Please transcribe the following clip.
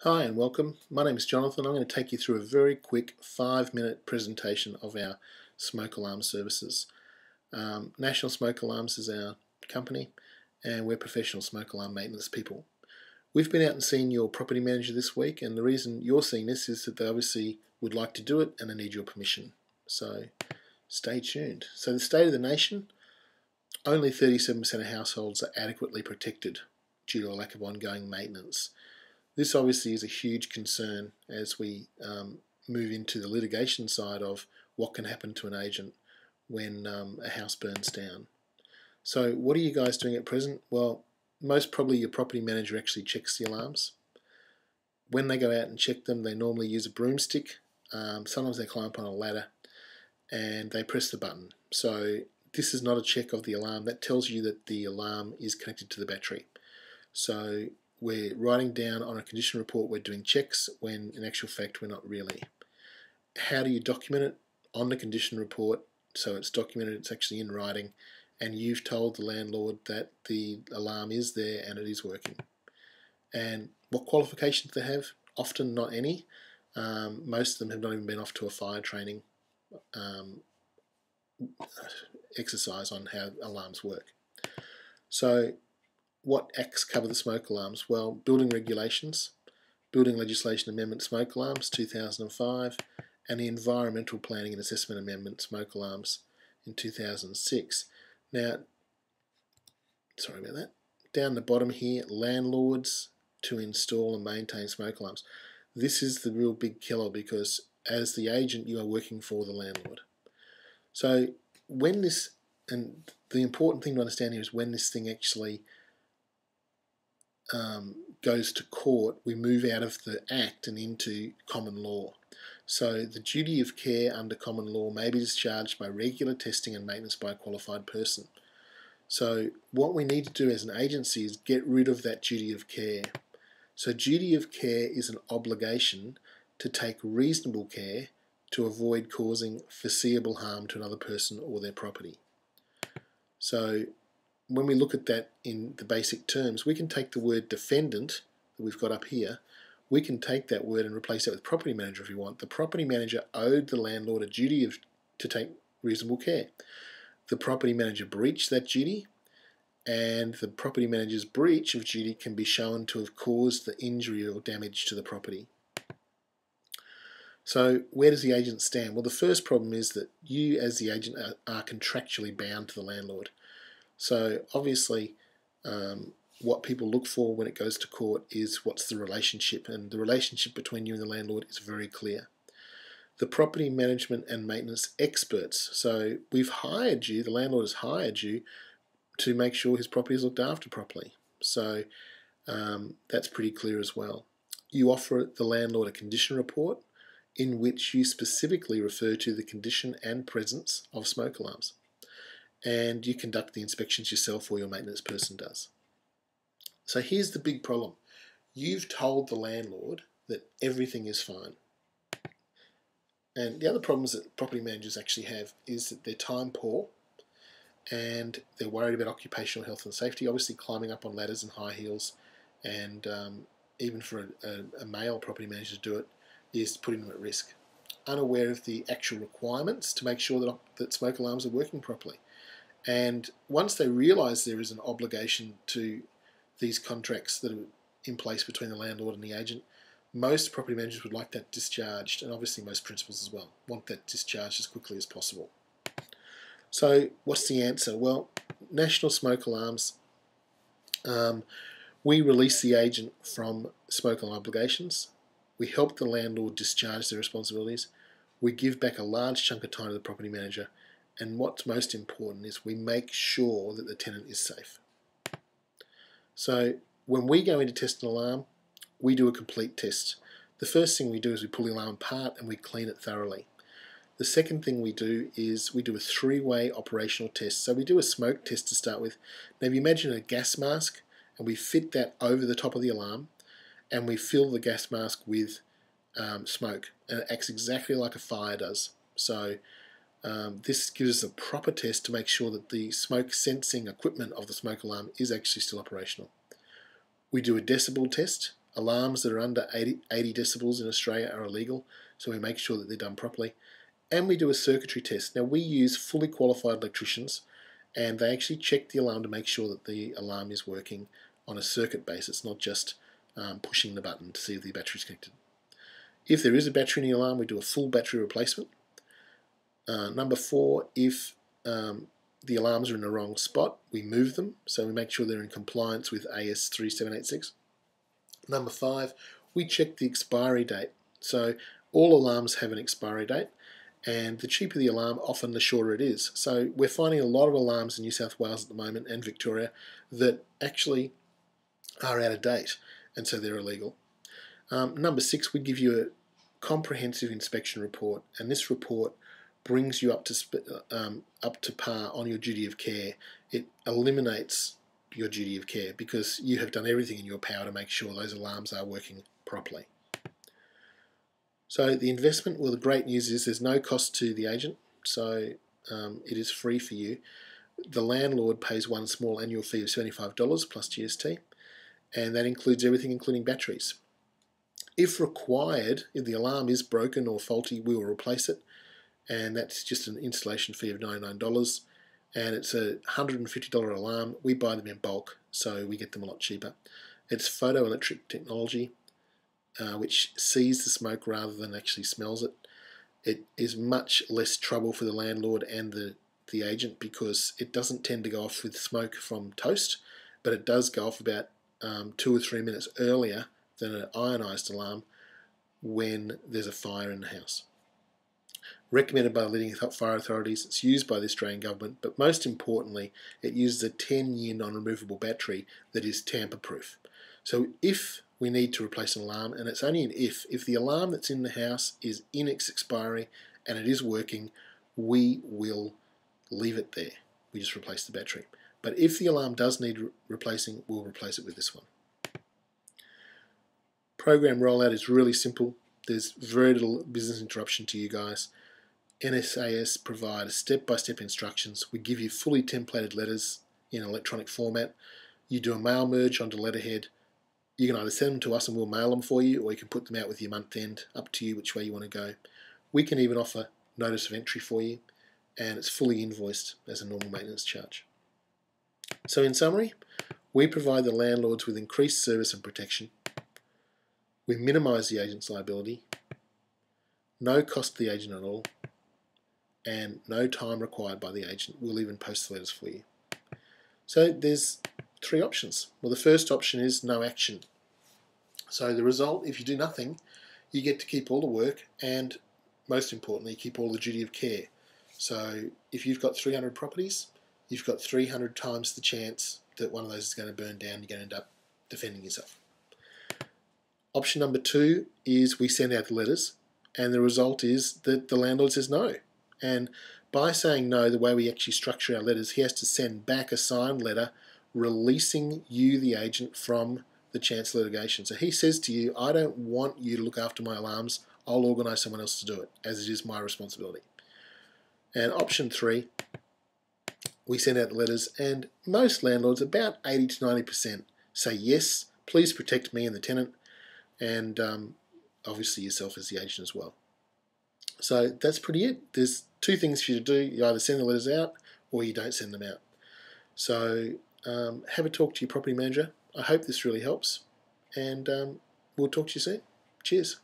Hi and welcome. My name is Jonathan. I'm going to take you through a very quick 5-minute presentation of our smoke alarm services. National Smoke Alarms is our company and we're professional smoke alarm maintenance people. We've been out and seen your property manager this week, and the reason you're seeing this is that they obviously would like to do it and they need your permission. So stay tuned. So the state of the nation, only 37% of households are adequately protected due to a lack of ongoing maintenance. This obviously is a huge concern as we move into the litigation side of what can happen to an agent when a house burns down. So what are you guys doing at present? Well, most probably your property manager actually checks the alarms. When they go out and check them, they normally use a broomstick. Sometimes they climb up on a ladder and they press the button. So this is not a check of the alarm. That tells you that the alarm is connected to the battery. So we're writing down on a condition report we're doing checks when in actual fact we're not really. How do you document it? On the condition report, so it's documented, it's actually in writing, and you've told the landlord that the alarm is there and it is working. And what qualifications do they have? Often not any. Most of them have not even been off to a fire training exercise on how alarms work. So what acts cover the smoke alarms? Well, building regulations, Building Legislation Amendment Smoke Alarms 2005, and the Environmental Planning and Assessment Amendment Smoke Alarms in 2006. Now, sorry about that. Down the bottom here, landlords to install and maintain smoke alarms. This is the real big killer because as the agent you are working for the landlord. So when this, and the important thing to understand here is when this thing actually goes to court, we move out of the Act and into common law. So the duty of care under common law may be discharged by regular testing and maintenance by a qualified person. So what we need to do as an agency is get rid of that duty of care. So duty of care is an obligation to take reasonable care to avoid causing foreseeable harm to another person or their property. So when we look at that in the basic terms, we can take the word defendant that we've got up here, we can take that word and replace it with property manager if we want. The property manager owed the landlord a duty to take reasonable care. The property manager breached that duty, and the property manager's breach of duty can be shown to have caused the injury or damage to the property. So where does the agent stand? Well, the first problem is that you as the agent are contractually bound to the landlord. So obviously what people look for when it goes to court is what's the relationship, and the relationship between you and the landlord is very clear. The property management and maintenance experts, so we've hired you, the landlord has hired you to make sure his property is looked after properly. So that's pretty clear as well. You offer the landlord a condition report in which you specifically refer to the condition and presence of smoke alarms. And you conduct the inspections yourself or your maintenance person does. So here's the big problem. You've told the landlord that everything is fine. And the other problems that property managers actually have is that they're time poor and they're worried about occupational health and safety, obviously climbing up on ladders and high heels, and even for a male property manager to do it is putting them at risk. Unaware of the actual requirements to make sure that smoke alarms are working properly. And once they realise there is an obligation to these contracts that are in place between the landlord and the agent, most property managers would like that discharged, and obviously most principals as well want that discharged as quickly as possible. So what's the answer? Well, National Smoke Alarms, we release the agent from smoke alarm obligations, we help the landlord discharge their responsibilities, we give back a large chunk of time to the property manager, and what's most important is we make sure that the tenant is safe. So when we go in to test an alarm, we do a complete test. The first thing we do is we pull the alarm apart and we clean it thoroughly. The second thing we do is we do a 3-way operational test. So we do a smoke test to start with. Now if you imagine a gas mask, and we fit that over the top of the alarm, and we fill the gas mask with smoke, and it acts exactly like a fire does. So this gives us a proper test to make sure that the smoke sensing equipment of the smoke alarm is actually still operational. We do a decibel test Alarms that are under 80 decibels in Australia are illegal, so we make sure that they're done properly. And we do a circuitry test. Now we use fully qualified electricians, and they actually check the alarm to make sure that the alarm is working on a circuit basis, not just pushing the button to see if the battery is connected. If there is a battery in the alarm, we do a full battery replacement. Number 4, if the alarms are in the wrong spot, we move them, so we make sure they're in compliance with AS 3786. Number 5, we check the expiry date. So all alarms have an expiry date, and the cheaper the alarm, often the shorter it is. So we're finding a lot of alarms in New South Wales at the moment, and Victoria, that actually are out of date, and so they're illegal. Number 6, we give you a comprehensive inspection report, and this report brings you up to par on your duty of care. It eliminates your duty of care because you have done everything in your power to make sure those alarms are working properly. So the investment, well, the great news is there's no cost to the agent, so it is free for you. The landlord pays one small annual fee of $75 plus GST, and that includes everything, including batteries. If required, if the alarm is broken or faulty, we will replace it, and that's just an installation fee of $99, and it's a $150 alarm. We buy them in bulk, so we get them a lot cheaper. It's photoelectric technology, which sees the smoke rather than actually smells it. It is much less trouble for the landlord and the agent because it doesn't tend to go off with smoke from toast, but it does go off about 2 or 3 minutes earlier than an ionised alarm when there's a fire in the house. Recommended by the leading fire authorities, it's used by the Australian government, but most importantly, it uses a 10-year non-removable battery that is tamper-proof. So if we need to replace an alarm, and it's only an if the alarm that's in the house is in its expiry and it is working, we will leave it there. We just replace the battery. But if the alarm does need replacing, we'll replace it with this one. Program rollout is really simple. There's very little business interruption to you guys. NSAS provide step-by-step instructions. We give you fully templated letters in electronic format. You do a mail merge onto letterhead. You can either send them to us and we'll mail them for you, or you can put them out with your month end, up to you which way you want to go. We can even offer notice of entry for you, and it's fully invoiced as a normal maintenance charge. So in summary, we provide the landlords with increased service and protection. We minimise the agent's liability, no cost to the agent at all, and no time required by the agent. We'll even post the letters for you. So there's 3 options. Well, the first option is no action. So the result, if you do nothing, you get to keep all the work and, most importantly, keep all the duty of care. So if you've got 300 properties, you've got 300 times the chance that one of those is going to burn down. You're going to end up defending yourself. Option number 2 is we send out the letters, and the result is that the landlord says no. And by saying no, the way we actually structure our letters, he has to send back a signed letter releasing you, the agent, from the chance of litigation. So he says to you, I don't want you to look after my alarms. I'll organise someone else to do it, as it is my responsibility. And option 3, we send out the letters, and most landlords, about 80 to 90%, say yes, please protect me and the tenant, and obviously yourself as the agent as well. So that's pretty it. There's 2 things for you to do. You either send the letters out or you don't send them out. So have a talk to your property manager. I hope this really helps, and we'll talk to you soon. Cheers.